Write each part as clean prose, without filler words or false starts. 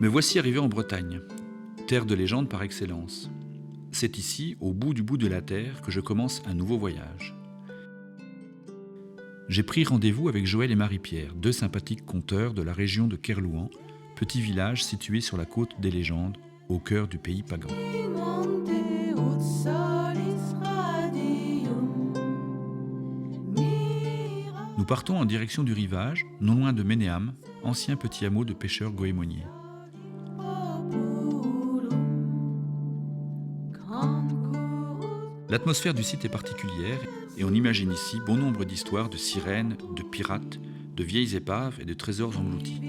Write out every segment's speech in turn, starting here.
Me voici arrivé en Bretagne, terre de légende par excellence. C'est ici, au bout de la terre, que je commence un nouveau voyage. J'ai pris rendez-vous avec Joël et Marie-Pierre, deux sympathiques conteurs de la région de Kerlouan, petit village situé sur la côte des légendes, au cœur du pays pagan. Nous partons en direction du rivage, non loin de Ménéam, ancien petit hameau de pêcheurs goémoniers. L'atmosphère du site est particulière et on imagine ici bon nombre d'histoires de sirènes, de pirates, de vieilles épaves et de trésors engloutis.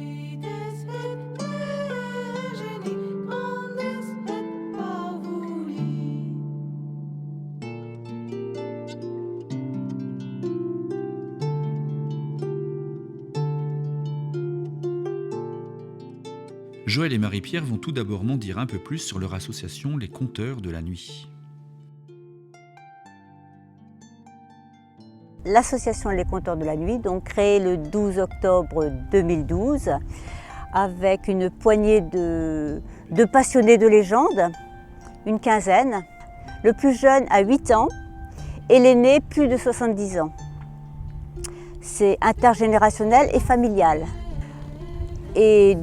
Joël et Marie-Pierre vont tout d'abord m'en dire un peu plus sur leur association Les Conteurs de la Nuit. L'association Les Conteurs de la Nuit, donc créée le 12 octobre 2012, avec une poignée de passionnés de légendes, une quinzaine. Le plus jeune a 8 ans et l'aîné plus de 70 ans. C'est intergénérationnel et familial. Et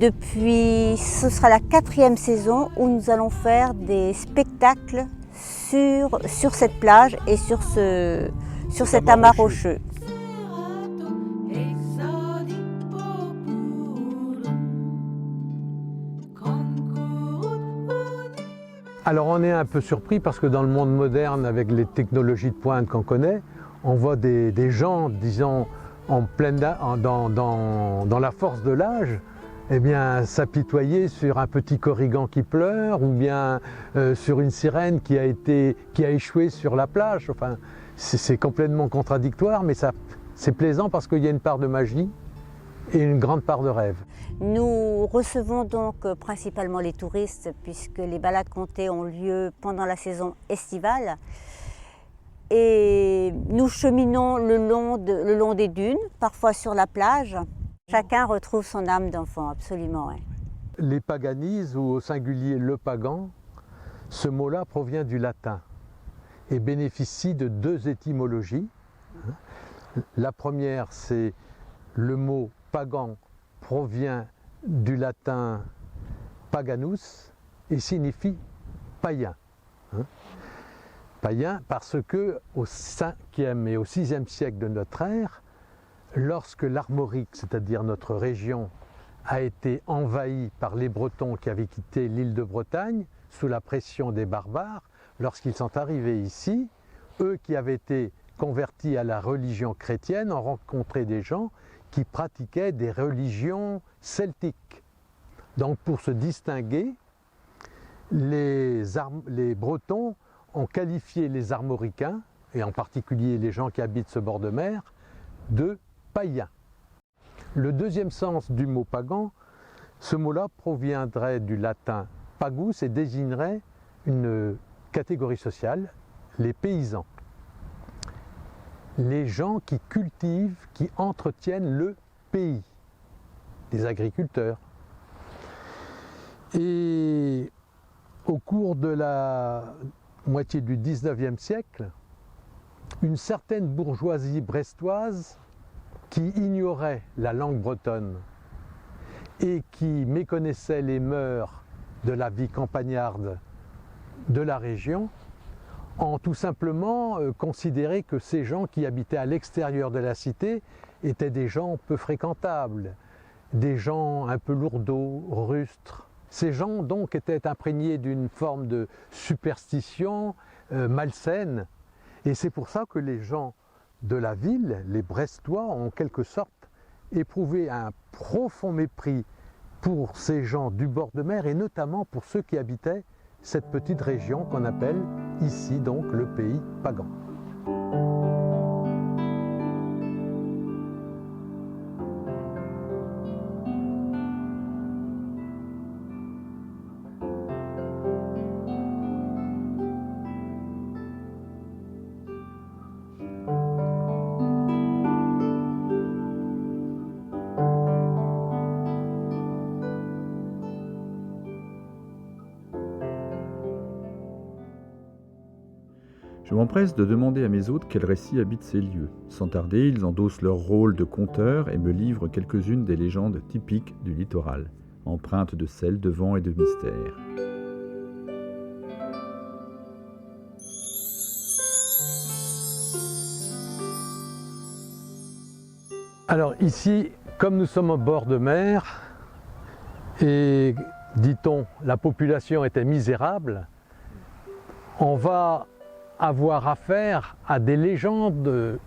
ce sera la 4e saison où nous allons faire des spectacles sur cette plage et sur cet amas rocheux. Alors on est un peu surpris parce que dans le monde moderne, avec les technologies de pointe qu'on connaît, on voit des gens, disons, dans la force de l'âge, eh bien, s'apitoyer sur un petit corrigan qui pleure ou bien sur une sirène qui a échoué sur la plage. Enfin, c'est complètement contradictoire, mais c'est plaisant parce qu'il y a une part de magie et une grande part de rêve. Nous recevons donc principalement les touristes puisque les balades comptées ont lieu pendant la saison estivale. Et nous cheminons le long des dunes, parfois sur la plage. Chacun retrouve son âme d'enfant, absolument. Ouais. Les paganises, ou au singulier le pagan, ce mot-là provient du latin et bénéficie de 2 étymologies. La première, c'est le mot pagan provient du latin paganus et signifie païen. Païen parce que au 5e et au 6e siècle de notre ère, lorsque l'Armorique, c'est-à-dire notre région, a été envahie par les Bretons qui avaient quitté l'île de Bretagne sous la pression des barbares, lorsqu'ils sont arrivés ici, eux qui avaient été convertis à la religion chrétienne ont rencontré des gens qui pratiquaient des religions celtiques. Donc pour se distinguer, les Bretons ont qualifié les Armoricains, et en particulier les gens qui habitent ce bord de mer, de païens. Le deuxième sens du mot pagan, ce mot-là proviendrait du latin pagus et désignerait une catégorie sociale, les paysans. Les gens qui cultivent, qui entretiennent le pays, les agriculteurs. Et au cours de la moitié du 19e siècle, une certaine bourgeoisie brestoise qui ignorait la langue bretonne et qui méconnaissait les mœurs de la vie campagnarde de la région, ont tout simplement considéré que ces gens qui habitaient à l'extérieur de la cité étaient des gens peu fréquentables, des gens un peu lourdeaux, rustres. Ces gens donc étaient imprégnés d'une forme de superstition malsaine, et c'est pour ça que les gens de la ville, les Brestois, ont en quelque sorte éprouvé un profond mépris pour ces gens du bord de mer et notamment pour ceux qui habitaient cette petite région qu'on appelle ici donc le pays pagan. Je m'empresse de demander à mes hôtes quel récit habite ces lieux. Sans tarder, ils endossent leur rôle de conteurs et me livrent quelques-unes des légendes typiques du littoral, empreintes de sel, de vent et de mystère. Alors ici, comme nous sommes au bord de mer, et dit-on, la population était misérable, on va avoir affaire à des légendes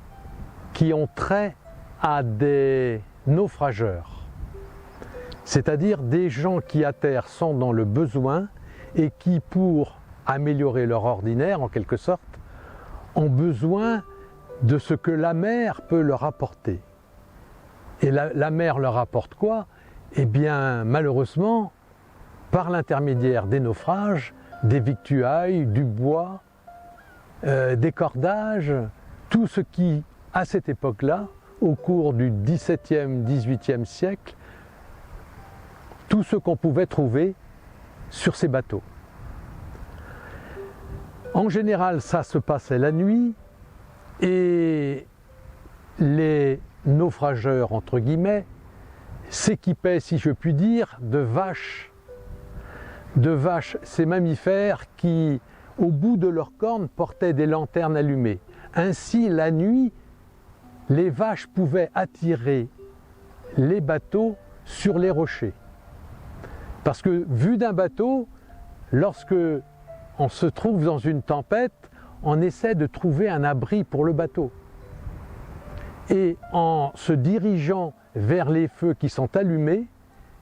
qui ont trait à des naufrageurs, c'est-à-dire des gens qui à terre sont dans le besoin et qui, pour améliorer leur ordinaire en quelque sorte, ont besoin de ce que la mer peut leur apporter. Et la mer leur apporte quoi? Eh bien, malheureusement, par l'intermédiaire des naufrages, des victuailles, du bois, des cordages, tout ce qui, à cette époque-là, au cours du XVIIe, XVIIIe siècle, tout ce qu'on pouvait trouver sur ces bateaux. En général, ça se passait la nuit et les naufrageurs, entre guillemets, s'équipaient, si je puis dire, de vaches, ces mammifères qui, au bout de leurs cornes, portaient des lanternes allumées. Ainsi, la nuit, les vaches pouvaient attirer les bateaux sur les rochers. Parce que, vu d'un bateau, lorsque on se trouve dans une tempête, on essaie de trouver un abri pour le bateau. Et en se dirigeant vers les feux qui sont allumés,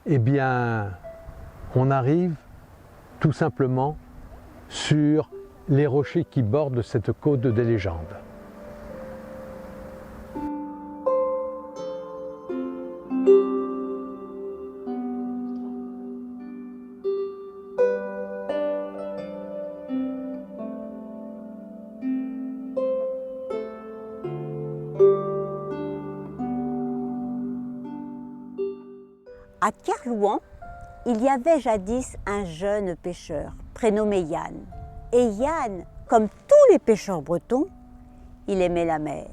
eh bien, on arrive tout simplement sur les rochers qui bordent cette côte des légendes. À Kerlouan, il y avait jadis un jeune pêcheur prénommé Yann. Et Yann, comme tous les pêcheurs bretons, il aimait la mer.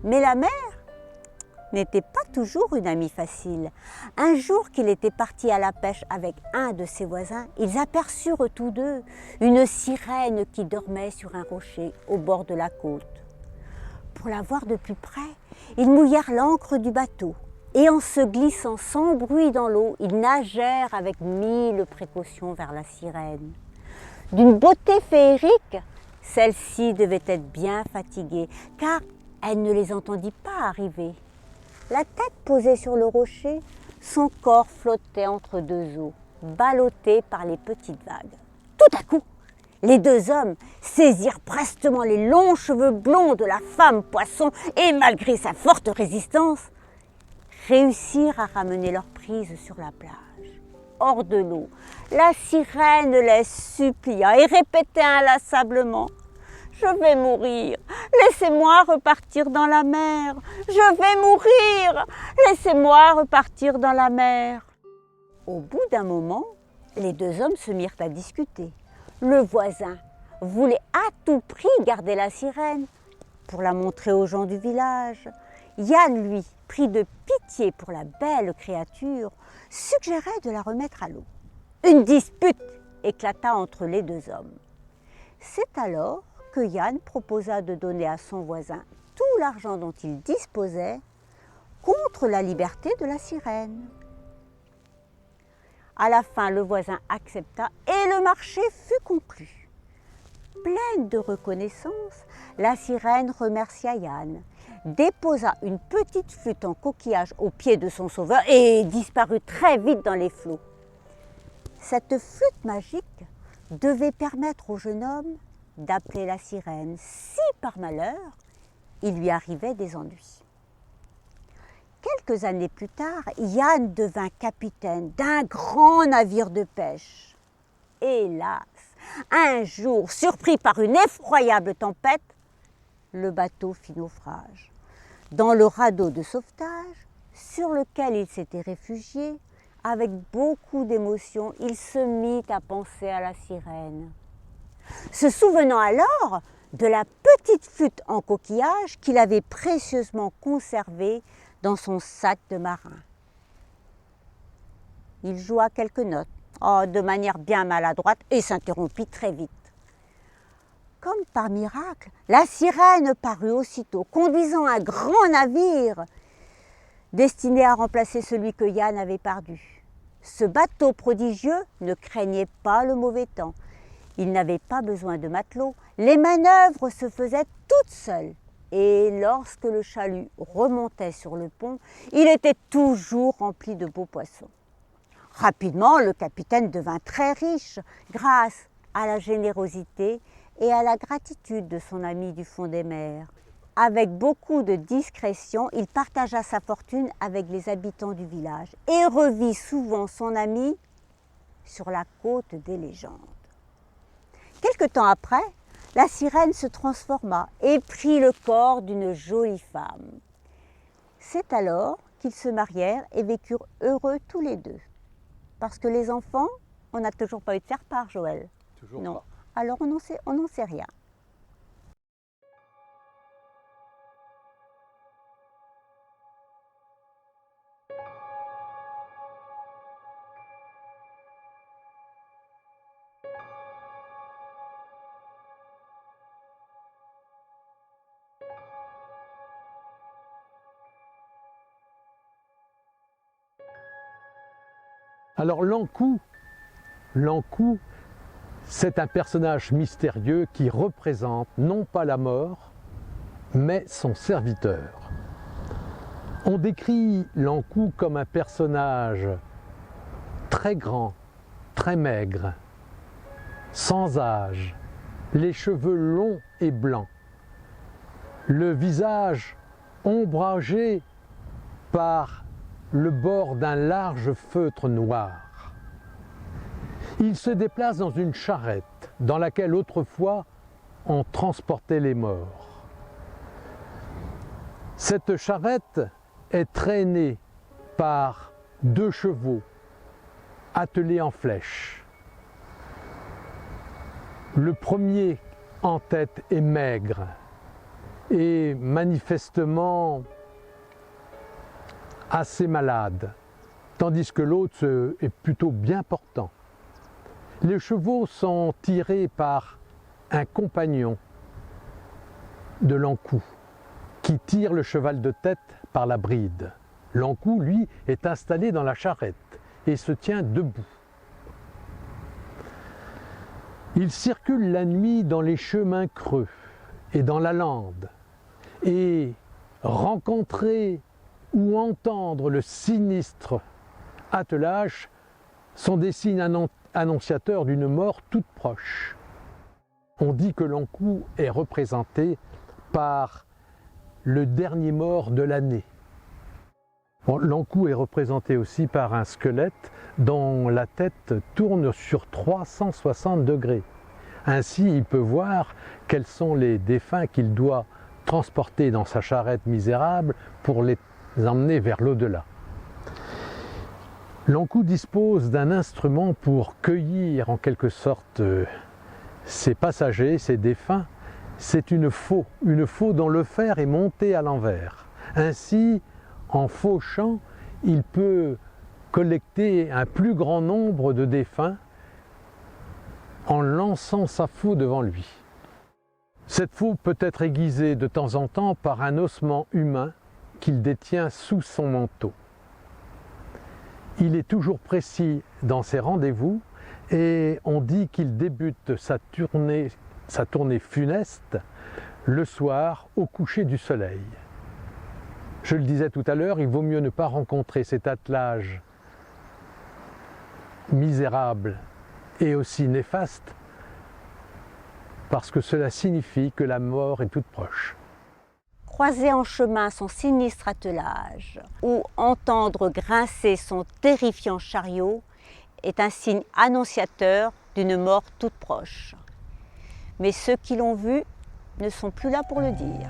Mais la mer n'était pas toujours une amie facile. Un jour qu'il était parti à la pêche avec un de ses voisins, ils aperçurent tous deux une sirène qui dormait sur un rocher au bord de la côte. Pour la voir de plus près, ils mouillèrent l'ancre du bateau. Et en se glissant sans bruit dans l'eau, ils nagèrent avec 1000 précautions vers la sirène. D'une beauté féerique, celle-ci devait être bien fatiguée, car elle ne les entendit pas arriver. La tête posée sur le rocher, son corps flottait entre deux eaux, ballotté par les petites vagues. Tout à coup, les deux hommes saisirent prestement les longs cheveux blonds de la femme poisson et, malgré sa forte résistance, réussirent à ramener leur prise sur la plage. Hors de l'eau, la sirène les supplia et répétait inlassablement « Je vais mourir, laissez-moi repartir dans la mer, je vais mourir, laissez-moi repartir dans la mer. » Au bout d'un moment, les deux hommes se mirent à discuter. Le voisin voulait à tout prix garder la sirène pour la montrer aux gens du village. Yann, lui, pris de pitié pour la belle créature, suggérait de la remettre à l'eau. Une dispute éclata entre les deux hommes. C'est alors que Yann proposa de donner à son voisin tout l'argent dont il disposait contre la liberté de la sirène. À la fin, le voisin accepta et le marché fut conclu. Pleine de reconnaissance, la sirène remercia Yann, déposa une petite flûte en coquillage au pied de son sauveur et disparut très vite dans les flots. Cette flûte magique devait permettre au jeune homme d'appeler la sirène si par malheur il lui arrivait des ennuis. Quelques années plus tard, Yann devint capitaine d'un grand navire de pêche. Hélas, un jour, surpris par une effroyable tempête, le bateau fit naufrage. Dans le radeau de sauvetage, sur lequel il s'était réfugié, avec beaucoup d'émotion, il se mit à penser à la sirène. Se souvenant alors de la petite flûte en coquillage qu'il avait précieusement conservée dans son sac de marin. Il joua quelques notes, de manière bien maladroite, et s'interrompit très vite. Comme par miracle, la sirène parut aussitôt, conduisant un grand navire destiné à remplacer celui que Yann avait perdu. Ce bateau prodigieux ne craignait pas le mauvais temps. Il n'avait pas besoin de matelots. Les manœuvres se faisaient toutes seules. Et lorsque le chalut remontait sur le pont, il était toujours rempli de beaux poissons. Rapidement, le capitaine devint très riche grâce à la générosité et à la gratitude de son ami du fond des mers. Avec beaucoup de discrétion, il partagea sa fortune avec les habitants du village et revit souvent son ami sur la côte des légendes. Quelque temps après, la sirène se transforma et prit le corps d'une jolie femme. C'est alors qu'ils se marièrent et vécurent heureux tous les deux. Parce que les enfants, on n'a toujours pas eu de faire-part, Joël. Toujours non. pas. Alors on n'en sait rien. Alors l'Ankou, c'est un personnage mystérieux qui représente non pas la mort, mais son serviteur. On décrit l'Ankou comme un personnage très grand, très maigre, sans âge, les cheveux longs et blancs, le visage ombragé par le bord d'un large feutre noir. Il se déplace dans une charrette dans laquelle autrefois on transportait les morts. Cette charrette est traînée par 2 chevaux attelés en flèche. Le premier en tête est maigre et manifestement assez malade, tandis que l'autre est plutôt bien portant. Les chevaux sont tirés par un compagnon de l'Ankou qui tire le cheval de tête par la bride. L'Ankou, lui, est installé dans la charrette et se tient debout. Il circule la nuit dans les chemins creux et dans la lande, et rencontrer ou entendre le sinistre attelage sont des signes annonciateurs d'une mort toute proche. On dit que l'Ankou est représenté par le dernier mort de l'année. Bon, l'Ankou est représenté aussi par un squelette dont la tête tourne sur 360 degrés. Ainsi, il peut voir quels sont les défunts qu'il doit transporter dans sa charrette misérable pour les emmener vers l'au-delà. L'Ankou dispose d'un instrument pour cueillir en quelque sorte ses passagers, ses défunts. C'est une faux dont le fer est monté à l'envers. Ainsi, en fauchant, il peut collecter un plus grand nombre de défunts en lançant sa faux devant lui. Cette faux peut être aiguisée de temps en temps par un ossement humain qu'il détient sous son manteau. Il est toujours précis dans ses rendez-vous et on dit qu'il débute sa tournée funeste le soir au coucher du soleil. Je le disais tout à l'heure, il vaut mieux ne pas rencontrer cet attelage misérable et aussi néfaste parce que cela signifie que la mort est toute proche. Croiser en chemin son sinistre attelage ou entendre grincer son terrifiant chariot est un signe annonciateur d'une mort toute proche. Mais ceux qui l'ont vu ne sont plus là pour le dire.